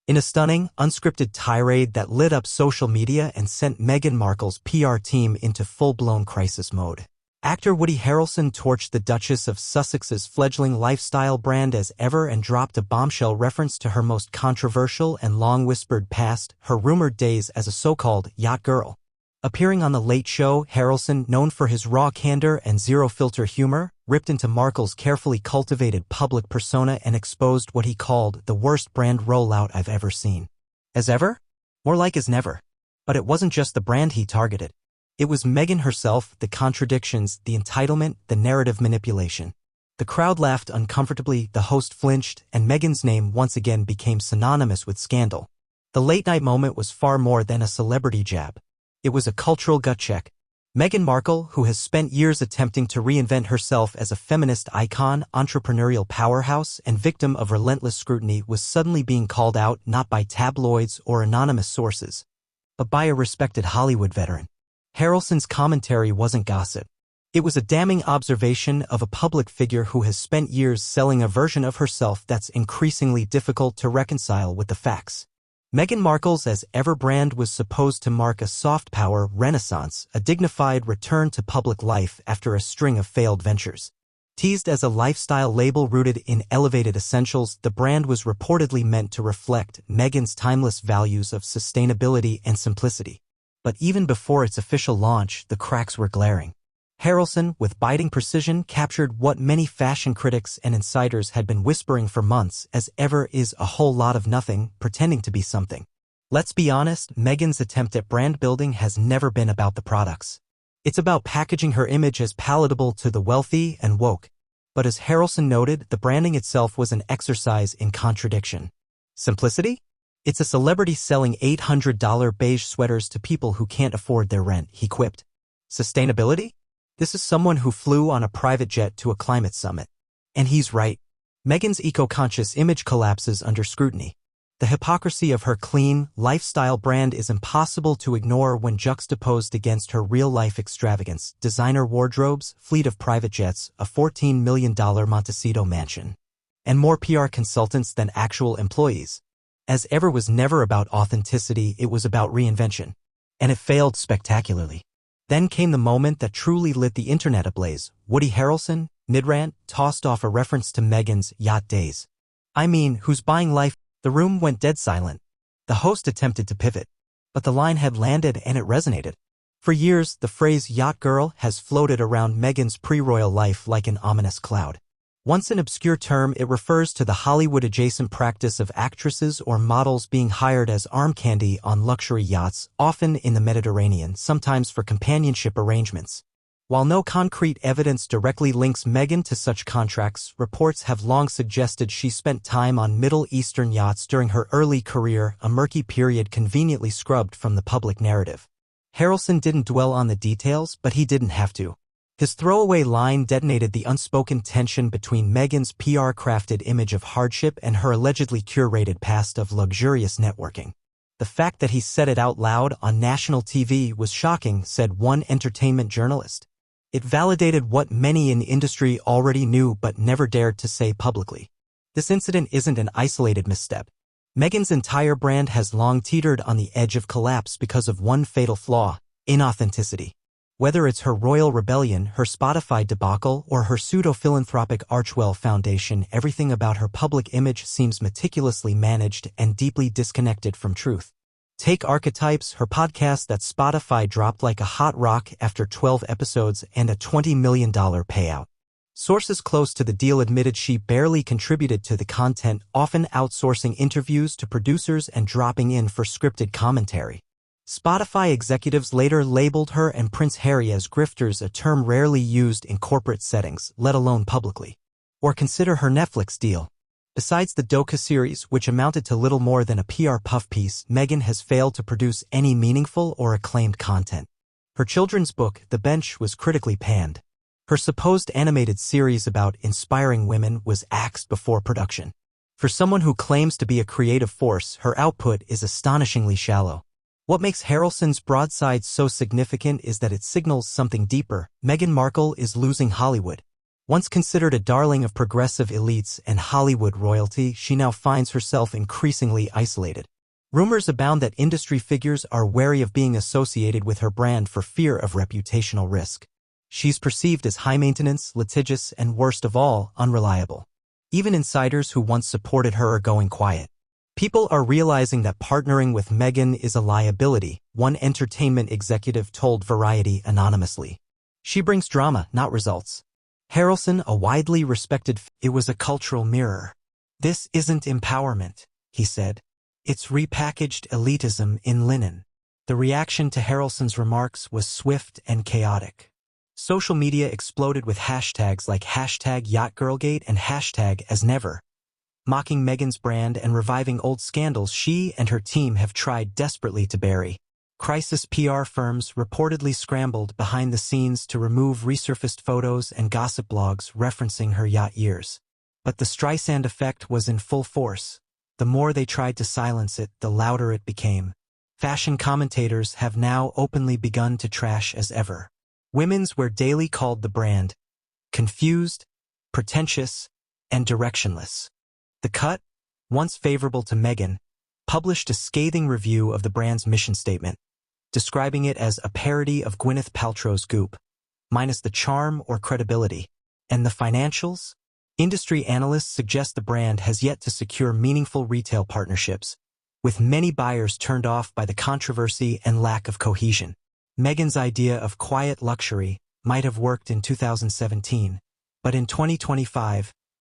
In a stunning, unscripted tirade that lit up social media and sent Meghan Markle's PR team into full-blown crisis mode. Actor Woody Harrelson torched the Duchess of Sussex's fledgling lifestyle brand as ever and dropped a bombshell reference to her most controversial and long-whispered past, her rumored days as a so-called yacht girl. Appearing on The Late Show, Harrelson, known for his raw candor and zero-filter humor, ripped into Markle's carefully cultivated public persona and exposed what he called the worst brand rollout I've ever seen. As ever? More like as never. But it wasn't just the brand he targeted. It was Meghan herself, the contradictions, the entitlement, the narrative manipulation. The crowd laughed uncomfortably, the host flinched, and Meghan's name once again became synonymous with scandal. The late-night moment was far more than a celebrity jab. It was a cultural gut check. Meghan Markle, who has spent years attempting to reinvent herself as a feminist icon, entrepreneurial powerhouse, and victim of relentless scrutiny, was suddenly being called out not by tabloids or anonymous sources, but by a respected Hollywood veteran. Harrelson's commentary wasn't gossip. It was a damning observation of a public figure who has spent years selling a version of herself that's increasingly difficult to reconcile with the facts. Meghan Markle's as ever brand was supposed to mark a soft power renaissance, a dignified return to public life after a string of failed ventures. Teased as a lifestyle label rooted in elevated essentials, the brand was reportedly meant to reflect Meghan's timeless values of sustainability and simplicity. But even before its official launch, the cracks were glaring. Harrelson, with biting precision, captured what many fashion critics and insiders had been whispering for months: as ever is a whole lot of nothing, pretending to be something. Let's be honest, Meghan's attempt at brand building has never been about the products. It's about packaging her image as palatable to the wealthy and woke. But as Harrelson noted, the branding itself was an exercise in contradiction. Simplicity? It's a celebrity selling $800 beige sweaters to people who can't afford their rent, he quipped. Sustainability? This is someone who flew on a private jet to a climate summit. And he's right. Meghan's eco-conscious image collapses under scrutiny. The hypocrisy of her clean, lifestyle brand is impossible to ignore when juxtaposed against her real-life extravagance: designer wardrobes, fleet of private jets, a $14 million Montecito mansion, and more PR consultants than actual employees. As ever was never about authenticity, it was about reinvention. And it failed spectacularly. Then came the moment that truly lit the internet ablaze. Woody Harrelson, mid-rant, tossed off a reference to Meghan's yacht days. I mean, who's buying life? The room went dead silent. The host attempted to pivot, but the line had landed and it resonated. For years, the phrase yacht girl has floated around Meghan's pre-royal life like an ominous cloud. Once an obscure term, it refers to the Hollywood-adjacent practice of actresses or models being hired as arm candy on luxury yachts, often in the Mediterranean, sometimes for companionship arrangements. While no concrete evidence directly links Meghan to such contracts, reports have long suggested she spent time on Middle Eastern yachts during her early career, a murky period conveniently scrubbed from the public narrative. Harrelson didn't dwell on the details, but he didn't have to. His throwaway line detonated the unspoken tension between Meghan's PR-crafted image of hardship and her allegedly curated past of luxurious networking. The fact that he said it out loud on national TV was shocking, said one entertainment journalist. It validated what many in the industry already knew but never dared to say publicly. This incident isn't an isolated misstep. Meghan's entire brand has long teetered on the edge of collapse because of one fatal flaw: inauthenticity. Whether it's her royal rebellion, her Spotify debacle, or her pseudo-philanthropic Archewell Foundation, everything about her public image seems meticulously managed and deeply disconnected from truth. Take Archetypes, her podcast that Spotify dropped like a hot rock after 12 episodes and a $20 million payout. Sources close to the deal admitted she barely contributed to the content, often outsourcing interviews to producers and dropping in for scripted commentary. Spotify executives later labeled her and Prince Harry as grifters, a term rarely used in corporate settings, let alone publicly. Or consider her Netflix deal. Besides the docu-series, which amounted to little more than a PR puff piece, Meghan has failed to produce any meaningful or acclaimed content. Her children's book, The Bench, was critically panned. Her supposed animated series about inspiring women was axed before production. For someone who claims to be a creative force, her output is astonishingly shallow. What makes Harrelson's broadside so significant is that it signals something deeper. Meghan Markle is losing Hollywood. Once considered a darling of progressive elites and Hollywood royalty, she now finds herself increasingly isolated. Rumors abound that industry figures are wary of being associated with her brand for fear of reputational risk. She's perceived as high-maintenance, litigious, and worst of all, unreliable. Even insiders who once supported her are going quiet. People are realizing that partnering with Meghan is a liability, one entertainment executive told Variety anonymously. She brings drama, not results. Harrelson, a widely respected it was a cultural mirror. This isn't empowerment, he said. It's repackaged elitism in linen. The reaction to Harrelson's remarks was swift and chaotic. Social media exploded with hashtags like #YachtGirlgate and #AsNever, mocking Meghan's brand and reviving old scandals she and her team have tried desperately to bury. Crisis PR firms reportedly scrambled behind the scenes to remove resurfaced photos and gossip blogs referencing her yacht years. But the Streisand effect was in full force. The more they tried to silence it, the louder it became. Fashion commentators have now openly begun to trash as ever. Women's Wear Daily called the brand confused, pretentious, and directionless. The Cut, once favorable to Meghan, published a scathing review of the brand's mission statement, describing it as a parody of Gwyneth Paltrow's Goop, minus the charm or credibility. And the financials? Industry analysts suggest the brand has yet to secure meaningful retail partnerships, with many buyers turned off by the controversy and lack of cohesion. Meghan's idea of quiet luxury might have worked in 2017, but in 2025,